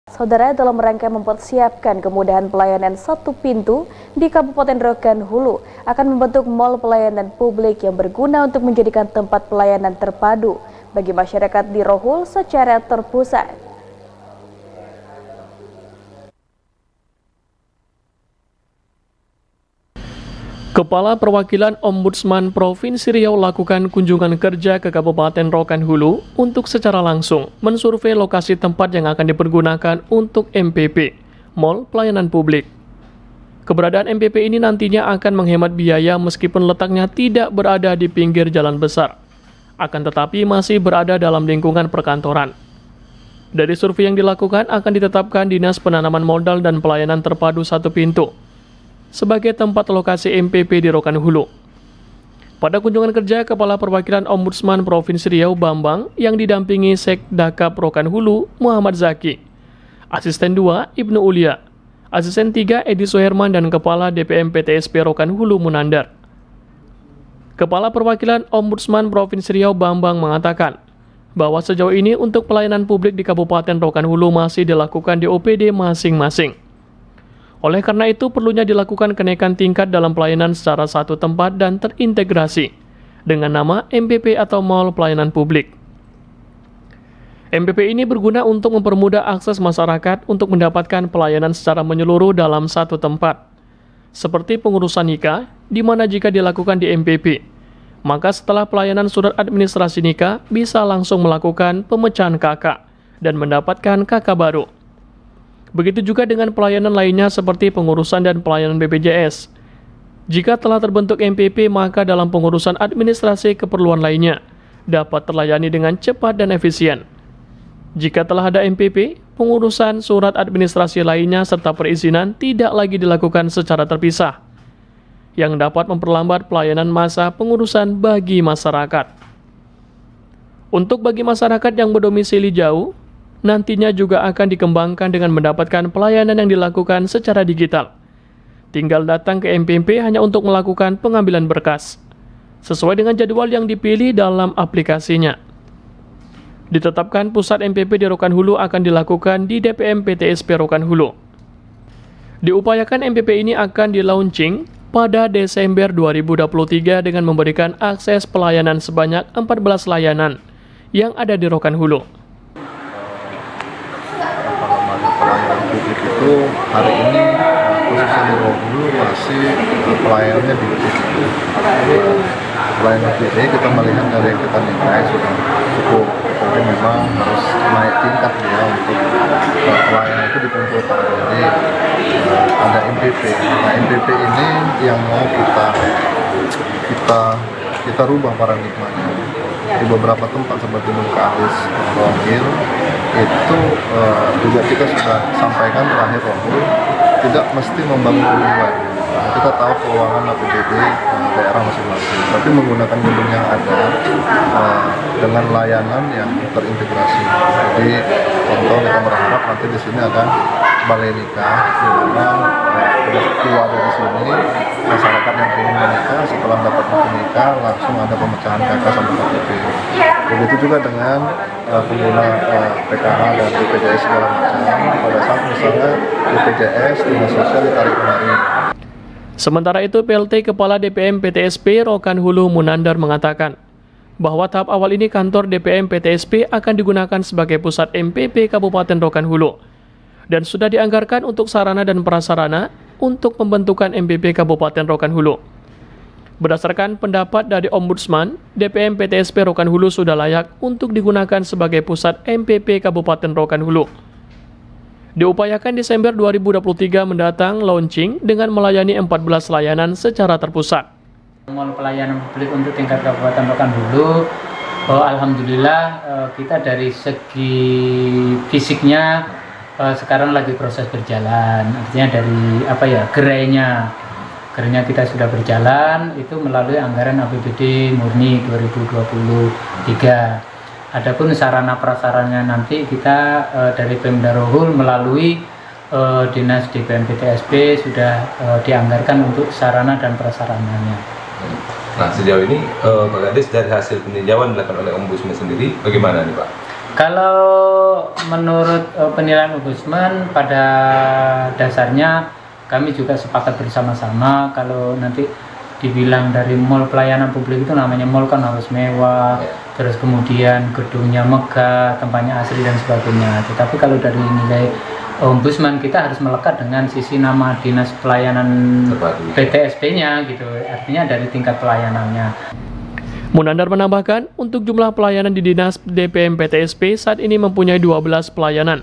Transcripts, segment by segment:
Saudara, dalam rangka mempersiapkan kemudahan pelayanan satu pintu di Kabupaten Rokan Hulu akan membentuk mal pelayanan publik yang berguna untuk menjadikan tempat pelayanan terpadu bagi masyarakat di Rohul secara terpusat. Kepala Perwakilan Ombudsman Provinsi Riau lakukan kunjungan kerja ke Kabupaten Rokan Hulu untuk secara langsung mensurvei lokasi tempat yang akan dipergunakan untuk MPP, Mall Pelayanan Publik. Keberadaan MPP ini nantinya akan menghemat biaya meskipun letaknya tidak berada di pinggir jalan besar, akan tetapi masih berada dalam lingkungan perkantoran. Dari survei yang dilakukan akan ditetapkan Dinas Penanaman Modal dan Pelayanan Terpadu Satu Pintu sebagai tempat lokasi MPP di Rokan Hulu. Pada kunjungan kerja, Kepala Perwakilan Ombudsman Provinsi Riau Bambang yang didampingi Sekdakap Rokan Hulu Muhammad Zaki, Asisten 2 Ibnu Ulia, Asisten 3 Edi Suherman dan Kepala DPM PTSP Rokan Hulu Munandar. Kepala Perwakilan Ombudsman Provinsi Riau Bambang mengatakan bahwa sejauh ini untuk pelayanan publik di Kabupaten Rokan Hulu masih dilakukan di OPD masing-masing. Oleh karena itu, perlunya dilakukan kenaikan tingkat dalam pelayanan secara satu tempat dan terintegrasi dengan nama MPP atau Mall Pelayanan Publik. MPP ini berguna untuk mempermudah akses masyarakat untuk mendapatkan pelayanan secara menyeluruh dalam satu tempat, seperti pengurusan nikah, di mana jika dilakukan di MPP, maka setelah pelayanan surat administrasi nikah bisa langsung melakukan pemecahan KK dan mendapatkan KK baru. Begitu juga dengan pelayanan lainnya seperti pengurusan dan pelayanan BPJS. Jika telah terbentuk MPP, maka dalam pengurusan administrasi keperluan lainnya dapat terlayani dengan cepat dan efisien. Jika telah ada MPP, pengurusan surat administrasi lainnya serta perizinan tidak lagi dilakukan secara terpisah, yang dapat memperlambat pelayanan masa pengurusan bagi masyarakat. Untuk bagi masyarakat yang berdomisili jauh, nantinya juga akan dikembangkan dengan mendapatkan pelayanan yang dilakukan secara digital. Tinggal datang ke MPP hanya untuk melakukan pengambilan berkas, sesuai dengan jadwal yang dipilih dalam aplikasinya. Ditetapkan pusat MPP di Rokan Hulu akan dilakukan di DPM PTSP Rokan Hulu. Diupayakan MPP ini akan di-launching pada Desember 2023 dengan memberikan akses pelayanan sebanyak 14 layanan yang ada di Rokan Hulu. Pelayanan publik itu hari ini khususnya di Rohul masih pelayanannya di pelayanan publik kita melihat dari yang kita nilai sudah cukup, tapi memang harus naik tingkat ya untuk pelayanan itu dikumpulkan. Jadi ada MPP. Nah, MPP ini yang mau kita rubah paradigmanya. Di beberapa tempat seperti Mukalis, Rohil itu juga kita sudah sampaikan terakhir Rohil tidak mesti membangun gedung lagi. Kita tahu keuangan APBD daerah masing-masing, tapi menggunakan gedung yang ada dengan layanan yang terintegrasi. Jadi contoh kita berharap nanti di sini ada balai nikah, di mana tua dari sini masyarakat yang ingin menikah setelah dapat buku nikah langsung ada pemecahan KK sama KTP. Begitu juga dengan pengguna PKH dan BPJS segala macam. Pada saat misalnya BPJS dinas sosial ditarik kembali. Sementara itu, PLT Kepala DPM PTSP Rokan Hulu Munandar mengatakan bahwa tahap awal ini kantor DPM PTSP akan digunakan sebagai pusat MPP Kabupaten Rokan Hulu dan sudah dianggarkan untuk sarana dan prasarana untuk pembentukan MPP Kabupaten Rokan Hulu. Berdasarkan pendapat dari Ombudsman, DPM PTSP Rokan Hulu sudah layak untuk digunakan sebagai pusat MPP Kabupaten Rokan Hulu. Diupayakan Desember 2023 mendatang launching dengan melayani 14 layanan secara terpusat. Mall pelayanan publik untuk tingkat Kabupaten Rokan Hulu, alhamdulillah kita dari segi fisiknya sekarang lagi proses berjalan. Artinya dari gerainya kita sudah berjalan itu melalui anggaran APBD murni 2023. Adapun sarana prasarannya nanti kita dari Pemda Rohul melalui Dinas DPM PTSP sudah dianggarkan untuk sarana dan prasarananya. Nah, sejauh ini Pak Kades dari hasil peninjauan dilakukan oleh Ombudsman sendiri bagaimana nih Pak? Kalau menurut penilaian Ombudsman, pada dasarnya kami juga sepakat bersama-sama kalau nanti dibilang dari mall pelayanan publik itu namanya mall kan harus mewah, terus kemudian gedungnya megah, tempatnya asri dan sebagainya. Tetapi kalau dari nilai Ombudsman kita harus melekat dengan sisi nama dinas pelayanan PTSP-nya gitu, artinya dari tingkat pelayanannya. Munandar menambahkan, untuk jumlah pelayanan di Dinas DPM PTSP saat ini mempunyai 12 pelayanan,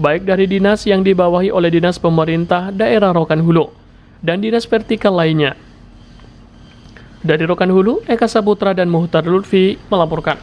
baik dari dinas yang dibawahi oleh Dinas Pemerintah Daerah Rokan Hulu dan dinas vertikal lainnya. Dari Rokan Hulu, Eka Saputra dan Muhtar Lutfi melaporkan.